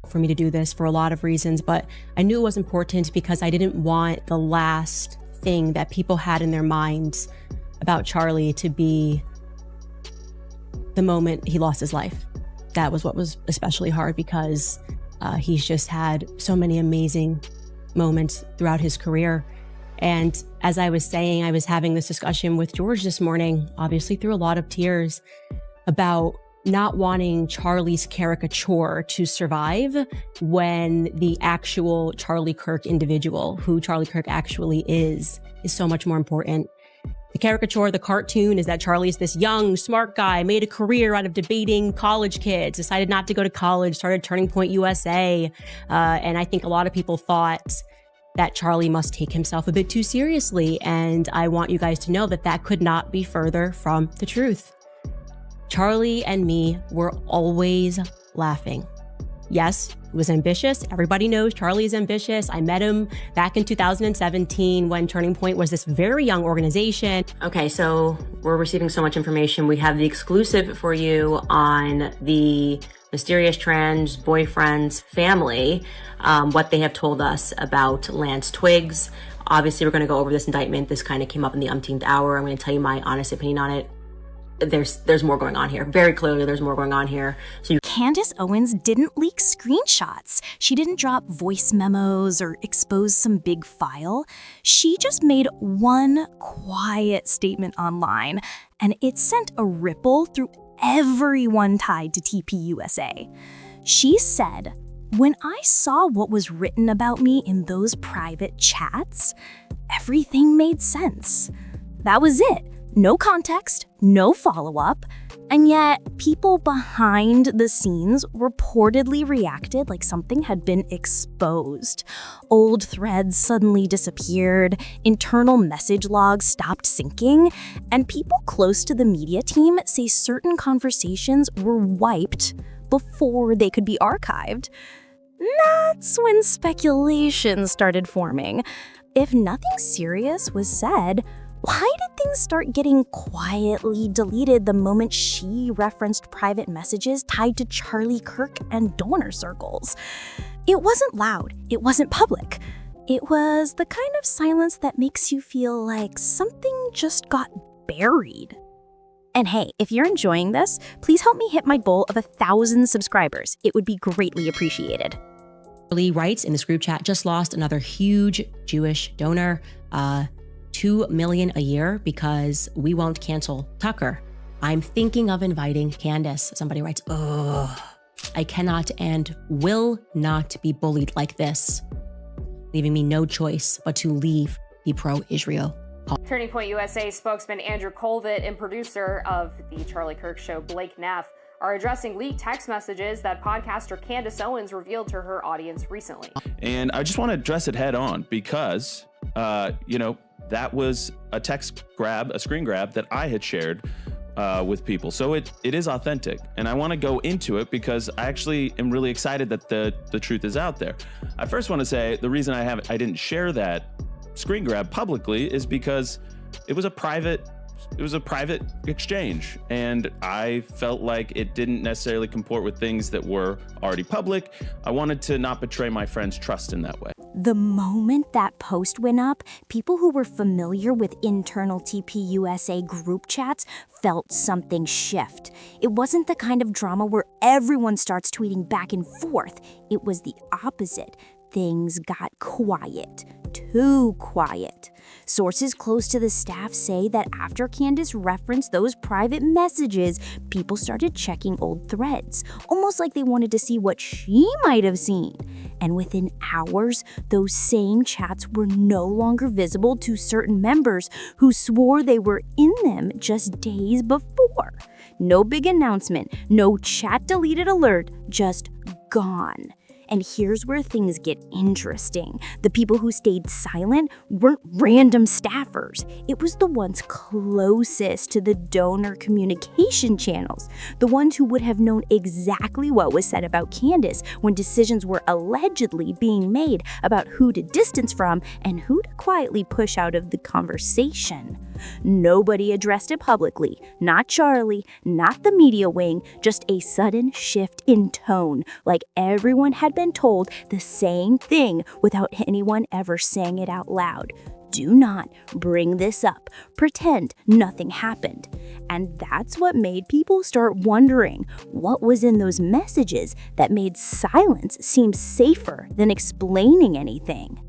for me to do this for a lot of reasons, but I knew it was important because I didn't want the last thing that people had in their minds about Charlie to be the moment he lost his life. That was what was especially hard because he's just had so many amazing moments throughout his career. And as I was saying, I was having this discussion with George this morning, obviously through a lot of tears, about not wanting Charlie's caricature to survive when the actual Charlie Kirk individual, who Charlie Kirk actually is so much more important. The caricature, the cartoon, is that Charlie's this young, smart guy, made a career out of debating college kids, decided not to go to college, started Turning Point USA. And I think a lot of people thought that Charlie must take himself a bit too seriously. And I want you guys to know that that could not be further from the truth. Charlie and me were always laughing. Yes, he was ambitious. Everybody knows Charlie is ambitious. I met him back in 2017 when Turning Point was this very young organization. Okay, so we're receiving so much information. We have the exclusive for you on the mysterious trans boyfriend's family, what they have told us about Lance Twiggs. Obviously, we're going to go over this indictment. This kind of came up in the umpteenth hour. I'm going to tell you my honest opinion on it. There's more going on here. Very clearly, there's more going on here. Candace Owens didn't leak screenshots. She didn't drop voice memos or expose some big file. She just made one quiet statement online, and it sent a ripple through everyone tied to TPUSA. She said, "When I saw what was written about me in those private chats, everything made sense." That was it. No context, no follow-up, and yet people behind the scenes reportedly reacted like something had been exposed. Old threads suddenly disappeared, internal message logs stopped syncing, and people close to the media team say certain conversations were wiped before they could be archived. That's when speculation started forming. If nothing serious was said, why did things start getting quietly deleted the moment she referenced private messages tied to Charlie Kirk and donor circles? It wasn't loud. It wasn't public. It was the kind of silence that makes you feel like something just got buried. And hey, if you're enjoying this, please help me hit my goal of 1,000 subscribers. It would be greatly appreciated. Charlie writes in this group chat, just lost another huge Jewish donor. $2 million a year because we won't cancel Tucker. I'm thinking of inviting Candace. Somebody writes, "Ugh, I cannot and will not be bullied like this," leaving me no choice but to leave the pro-Israel. Turning Point USA spokesman Andrew Colvett and producer of the Charlie Kirk Show, Blake Neff, are addressing leaked text messages that podcaster Candace Owens revealed to her audience recently. And I just want to address it head on because, that was a screen grab that I had shared with people. So it is authentic. And I want to go into it because I actually am really excited that the truth is out there. I first want to say the reason I didn't share that screen grab publicly is because it was a private exchange, and I felt like it didn't necessarily comport with things that were already public. I wanted to not betray my friends' trust in that way. The moment that post went up, people who were familiar with internal TPUSA group chats felt something shift. It wasn't the kind of drama where everyone starts tweeting back and forth. It was the opposite. Things got quiet. Too quiet. Sources close to the staff say that after Candace referenced those private messages, people started checking old threads, almost like they wanted to see what she might have seen. And within hours, those same chats were no longer visible to certain members who swore they were in them just days before. No big announcement, no chat deleted alert, just gone. And here's where things get interesting. The people who stayed silent weren't random staffers. It was the ones closest to the donor communication channels, the ones who would have known exactly what was said about Candace when decisions were allegedly being made about who to distance from and who to quietly push out of the conversation. Nobody addressed it publicly, not Charlie, not the media wing, just a sudden shift in tone, like everyone had been told the same thing without anyone ever saying it out loud. Do not bring this up. Pretend nothing happened. And that's what made people start wondering what was in those messages that made silence seem safer than explaining anything.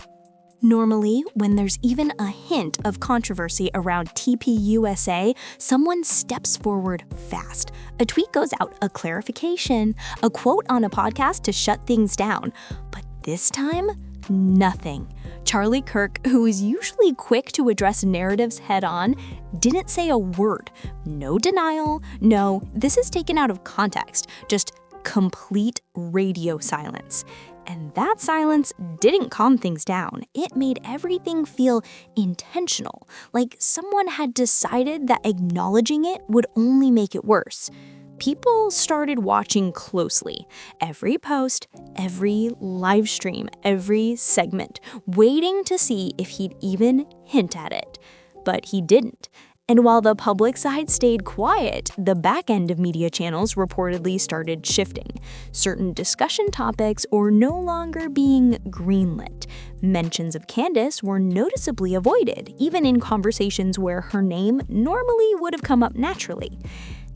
Normally, when there's even a hint of controversy around TPUSA, someone steps forward fast. A tweet goes out, a clarification, a quote on a podcast to shut things down. But this time, nothing. Charlie Kirk, who is usually quick to address narratives head-on, didn't say a word. No denial, no, this is taken out of context, just complete radio silence. And that silence didn't calm things down. It made everything feel intentional, like someone had decided that acknowledging it would only make it worse. People started watching closely. Every post, every live stream, every segment, waiting to see if he'd even hint at it. But he didn't. And while the public side stayed quiet, the back end of media channels reportedly started shifting. Certain discussion topics were no longer being greenlit. Mentions of Candace were noticeably avoided, even in conversations where her name normally would have come up naturally.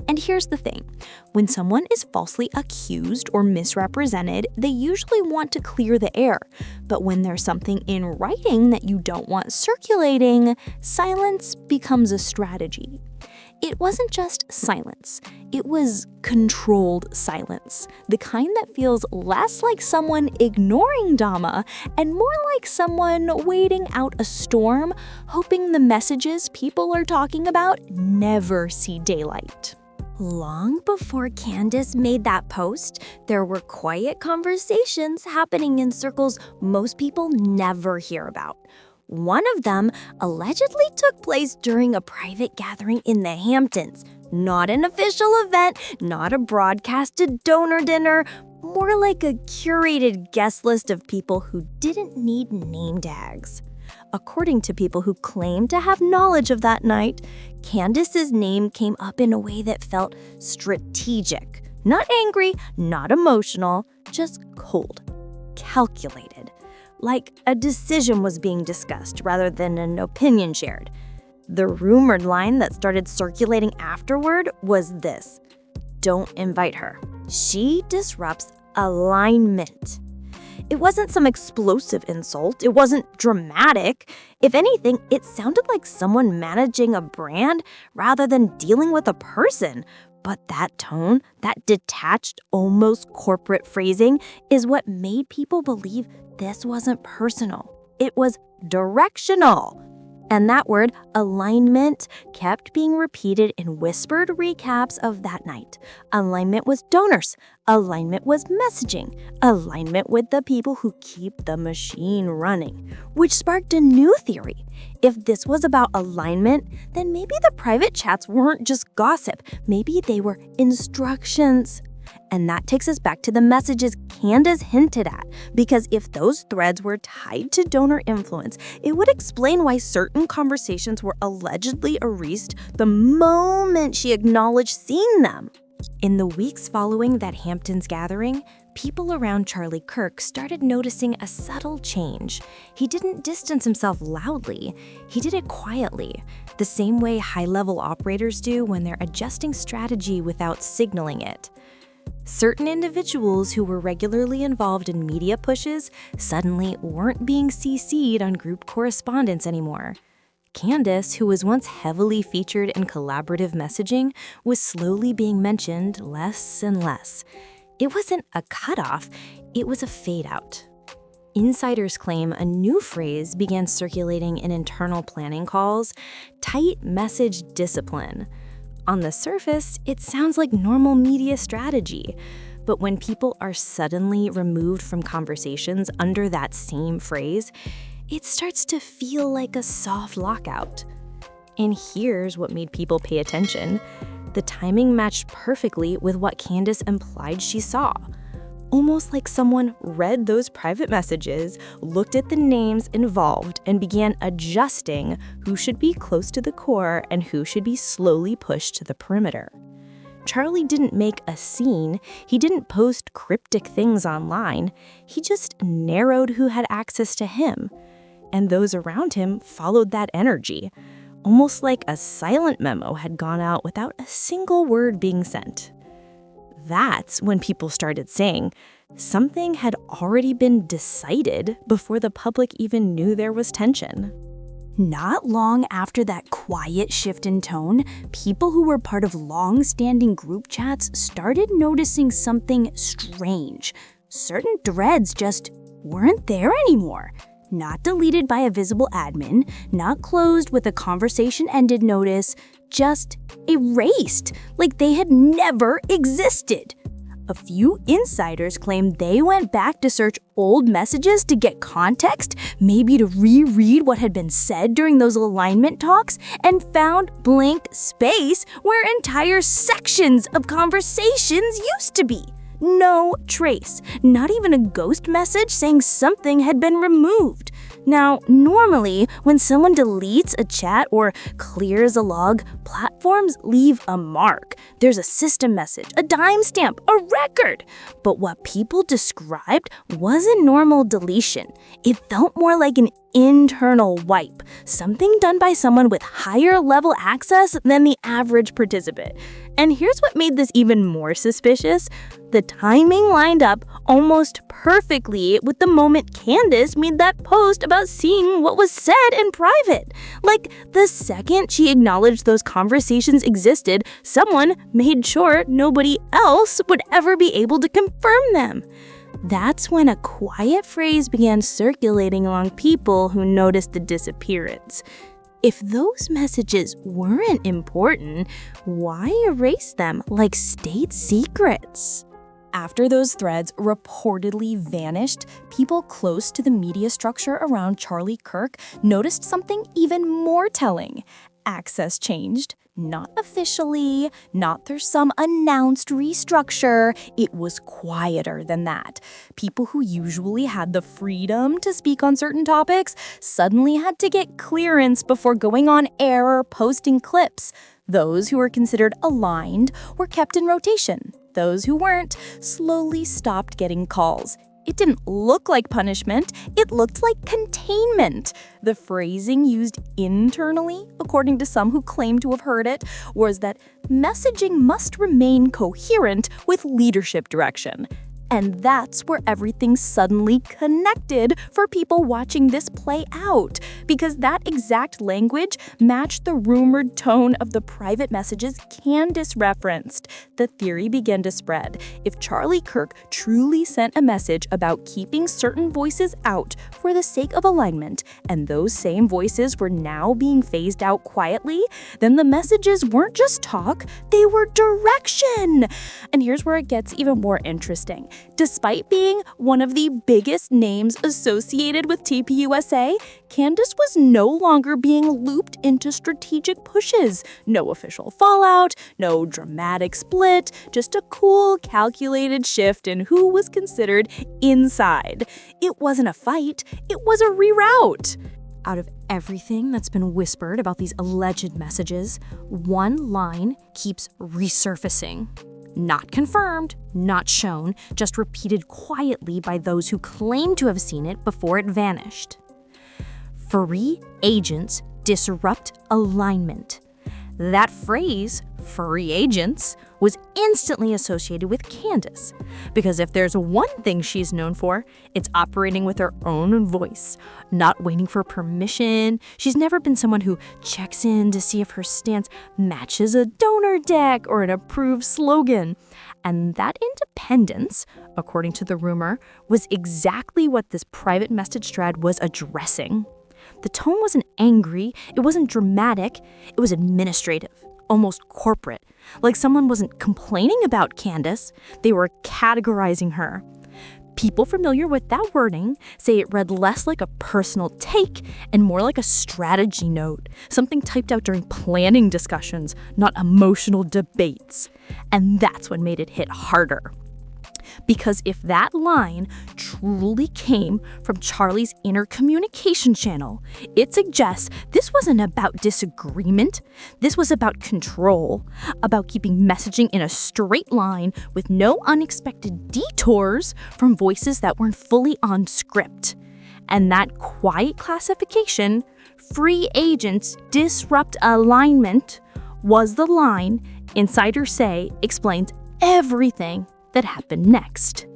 And here's the thing. When someone is falsely accused or misrepresented, they usually want to clear the air. But when there's something in writing that you don't want circulating, silence becomes a strategy. It wasn't just silence. It was controlled silence. The kind that feels less like someone ignoring Dama and more like someone waiting out a storm, hoping the messages people are talking about never see daylight. Long before Candace made that post, there were quiet conversations happening in circles most people never hear about. One of them allegedly took place during a private gathering in the Hamptons. Not an official event, not a broadcasted donor dinner, more like a curated guest list of people who didn't need name tags. According to people who claim to have knowledge of that night, Candace's name came up in a way that felt strategic. Not angry, not emotional, just cold, calculated. Like a decision was being discussed rather than an opinion shared. The rumored line that started circulating afterward was this: don't invite her. She disrupts alignment. It wasn't some explosive insult. It wasn't dramatic. If anything, it sounded like someone managing a brand rather than dealing with a person. But that tone, that detached, almost corporate phrasing, is what made people believe this wasn't personal. It was directional. And that word, alignment, kept being repeated in whispered recaps of that night. Alignment was donors. Alignment was messaging. Alignment with the people who keep the machine running. Which sparked a new theory. If this was about alignment, then maybe the private chats weren't just gossip. Maybe they were instructions. And that takes us back to the messages Candace hinted at, because if those threads were tied to donor influence, it would explain why certain conversations were allegedly erased the moment she acknowledged seeing them. In the weeks following that Hamptons gathering, people around Charlie Kirk started noticing a subtle change. He didn't distance himself loudly. He did it quietly, the same way high-level operators do when they're adjusting strategy without signaling it. Certain individuals who were regularly involved in media pushes suddenly weren't being CC'd on group correspondence anymore. Candace, who was once heavily featured in collaborative messaging, was slowly being mentioned less and less. It wasn't a cutoff, it was a fade-out. Insiders claim a new phrase began circulating in internal planning calls: tight message discipline. On the surface, it sounds like normal media strategy, but when people are suddenly removed from conversations under that same phrase, it starts to feel like a soft lockout. And here's what made people pay attention. The timing matched perfectly with what Candace implied she saw. Almost like someone read those private messages, looked at the names involved, and began adjusting who should be close to the core and who should be slowly pushed to the perimeter. Charlie didn't make a scene. He didn't post cryptic things online. He just narrowed who had access to him. And those around him followed that energy, almost like a silent memo had gone out without a single word being sent. That's when people started saying something had already been decided before the public even knew there was tension. Not long after that quiet shift in tone, people who were part of long-standing group chats started noticing something strange. Certain threads just weren't there anymore. Not deleted by a visible admin, not closed with a conversation ended notice, just erased, like they had never existed. A few insiders claimed they went back to search old messages to get context, maybe to reread what had been said during those alignment talks, and found blank space where entire sections of conversations used to be. No trace, not even a ghost message saying something had been removed. Now, normally, when someone deletes a chat or clears a log, platforms leave a mark. There's a system message, a timestamp, a record. But what people described wasn't normal deletion. It felt more like an internal wipe, something done by someone with higher level access than the average participant. And here's what made this even more suspicious. The timing lined up almost perfectly with the moment Candace made that post about seeing what was said in private. Like, the second she acknowledged those conversations existed, someone made sure nobody else would ever be able to confirm them. That's when a quiet phrase began circulating among people who noticed the disappearance. If those messages weren't important, why erase them like state secrets? After those threads reportedly vanished, people close to the media structure around Charlie Kirk noticed something even more telling. Access changed. Not officially, not through some announced restructure. It was quieter than that. People who usually had the freedom to speak on certain topics suddenly had to get clearance before going on air or posting clips. Those who were considered aligned were kept in rotation. Those who weren't slowly stopped getting calls. It didn't look like punishment, it looked like containment. The phrasing used internally, according to some who claimed to have heard it, was that messaging must remain coherent with leadership direction. And that's where everything suddenly connected for people watching this play out, because that exact language matched the rumored tone of the private messages Candace referenced. The theory began to spread. If Charlie Kirk truly sent a message about keeping certain voices out for the sake of alignment, and those same voices were now being phased out quietly, then the messages weren't just talk, they were direction. And here's where it gets even more interesting. Despite being one of the biggest names associated with TPUSA, Candace was no longer being looped into strategic pushes. No official fallout, no dramatic split, just a cool, calculated shift in who was considered inside. It wasn't a fight, it was a reroute. Out of everything that's been whispered about these alleged messages, one line keeps resurfacing. Not confirmed, not shown, just repeated quietly by those who claim to have seen it before it vanished. Free agents disrupt alignment. That phrase, free agents, was instantly associated with Candace, because if there's one thing she's known for, it's operating with her own voice, not waiting for permission. She's never been someone who checks in to see if her stance matches a donor deck or an approved slogan. And that independence, according to the rumor, was exactly what this private message thread was addressing. The tone wasn't angry, it wasn't dramatic, it was administrative, almost corporate. Like someone wasn't complaining about Candace, they were categorizing her. People familiar with that wording say it read less like a personal take and more like a strategy note, something typed out during planning discussions, not emotional debates. And that's what made it hit harder. Because if that line truly came from Charlie's inner communication channel, it suggests this wasn't about disagreement. This was about control, about keeping messaging in a straight line with no unexpected detours from voices that weren't fully on script. And that quiet classification, free agents disrupt alignment, was the line insiders say explains everything that happened next.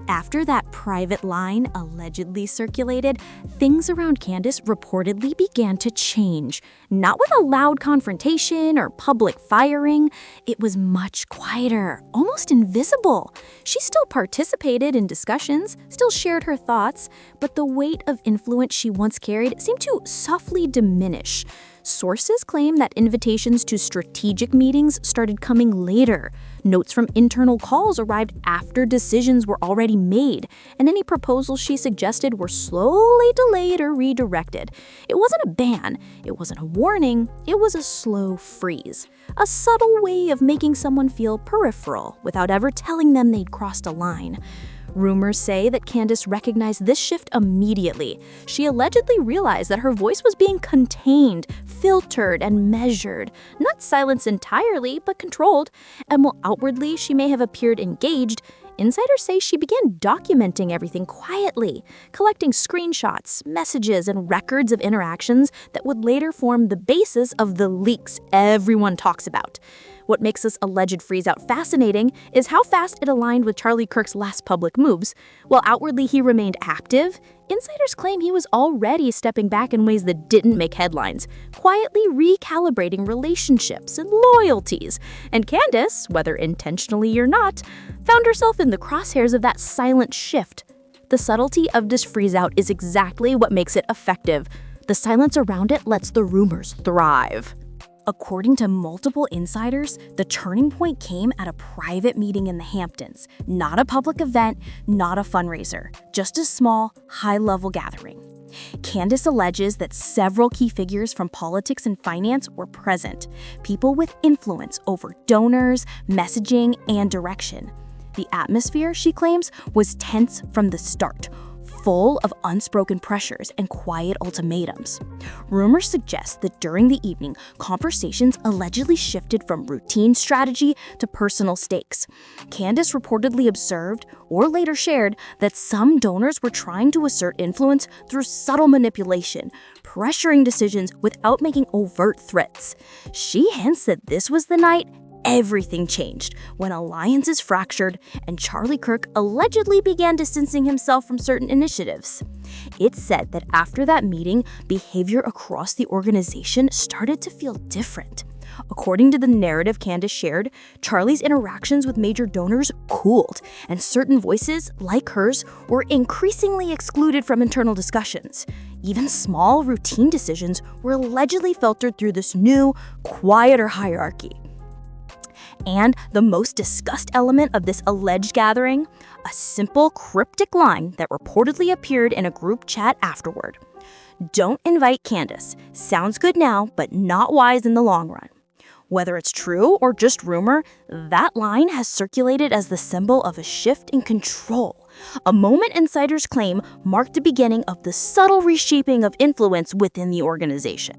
After that private line allegedly circulated, things around Candace reportedly began to change. Not with a loud confrontation or public firing. It was much quieter, almost invisible. She still participated in discussions, still shared her thoughts, but the weight of influence she once carried seemed to softly diminish. Sources claim that invitations to strategic meetings started coming later. Notes from internal calls arrived after decisions were already made, and any proposals she suggested were slowly delayed or redirected. It wasn't a ban, it wasn't a warning, it was a slow freeze. A subtle way of making someone feel peripheral without ever telling them they'd crossed a line. Rumors say that Candace recognized this shift immediately. She allegedly realized that her voice was being contained, filtered, and measured. Not silenced entirely, but controlled. And while outwardly she may have appeared engaged, insiders say she began documenting everything quietly, collecting screenshots, messages, and records of interactions that would later form the basis of the leaks everyone talks about. What makes this alleged freeze-out fascinating is how fast it aligned with Charlie Kirk's last public moves. While outwardly he remained active, insiders claim he was already stepping back in ways that didn't make headlines, quietly recalibrating relationships and loyalties. And Candace, whether intentionally or not, found herself in the crosshairs of that silent shift. The subtlety of this freeze-out is exactly what makes it effective. The silence around it lets the rumors thrive. According to multiple insiders, the turning point came at a private meeting in the Hamptons. Not a public event, not a fundraiser, just a small, high-level gathering. Candace alleges that several key figures from politics and finance were present, people with influence over donors, messaging, and direction. The atmosphere, she claims, was tense from the start, full of unspoken pressures and quiet ultimatums. Rumors suggest that during the evening, conversations allegedly shifted from routine strategy to personal stakes. Candace reportedly observed, or later shared, that some donors were trying to assert influence through subtle manipulation, pressuring decisions without making overt threats. She hints that this was the night everything changed when alliances fractured and Charlie Kirk allegedly began distancing himself from certain initiatives. It's said that after that meeting, behavior across the organization started to feel different. According to the narrative Candace shared, Charlie's interactions with major donors cooled, and certain voices, like hers, were increasingly excluded from internal discussions. Even small, routine decisions were allegedly filtered through this new, quieter hierarchy. And the most discussed element of this alleged gathering, a simple cryptic line that reportedly appeared in a group chat afterward. "Don't invite Candace. Sounds good now, but not wise in the long run." Whether it's true or just rumor, that line has circulated as the symbol of a shift in control, a moment insiders claim marked the beginning of the subtle reshaping of influence within the organization.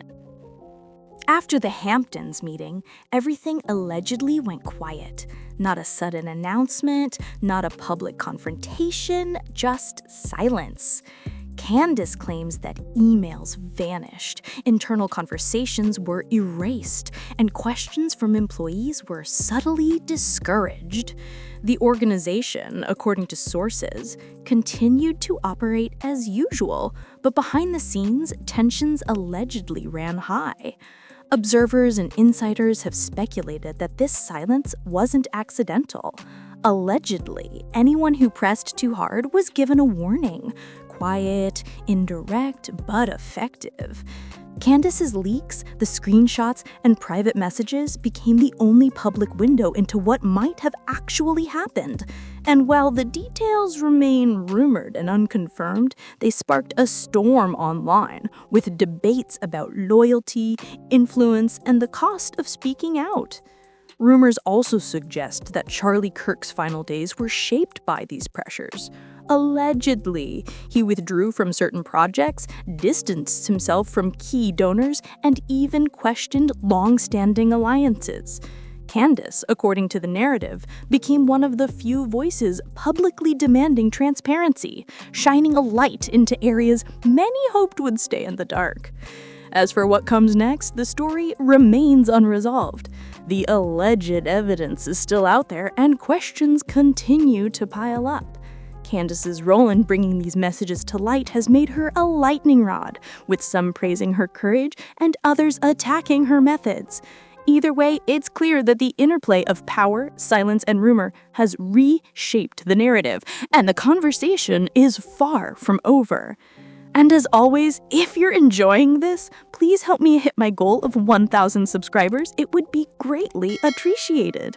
After the Hamptons meeting, everything allegedly went quiet. Not a sudden announcement, not a public confrontation, just silence. Candace claims that emails vanished, internal conversations were erased, and questions from employees were subtly discouraged. The organization, according to sources, continued to operate as usual, but behind the scenes, tensions allegedly ran high. Observers and insiders have speculated that this silence wasn't accidental. Allegedly, anyone who pressed too hard was given a warning. Quiet, indirect, but effective. Candace's leaks, the screenshots, and private messages became the only public window into what might have actually happened. And while the details remain rumored and unconfirmed, they sparked a storm online, with debates about loyalty, influence, and the cost of speaking out. Rumors also suggest that Charlie Kirk's final days were shaped by these pressures. Allegedly, he withdrew from certain projects, distanced himself from key donors, and even questioned long-standing alliances. Candace, according to the narrative, became one of the few voices publicly demanding transparency, shining a light into areas many hoped would stay in the dark. As for what comes next, the story remains unresolved. The alleged evidence is still out there, and questions continue to pile up. Candace's role in bringing these messages to light has made her a lightning rod, with some praising her courage and others attacking her methods. Either way, it's clear that the interplay of power, silence, and rumor has reshaped the narrative, and the conversation is far from over. And as always, if you're enjoying this, please help me hit my goal of 1,000 subscribers. It would be greatly appreciated.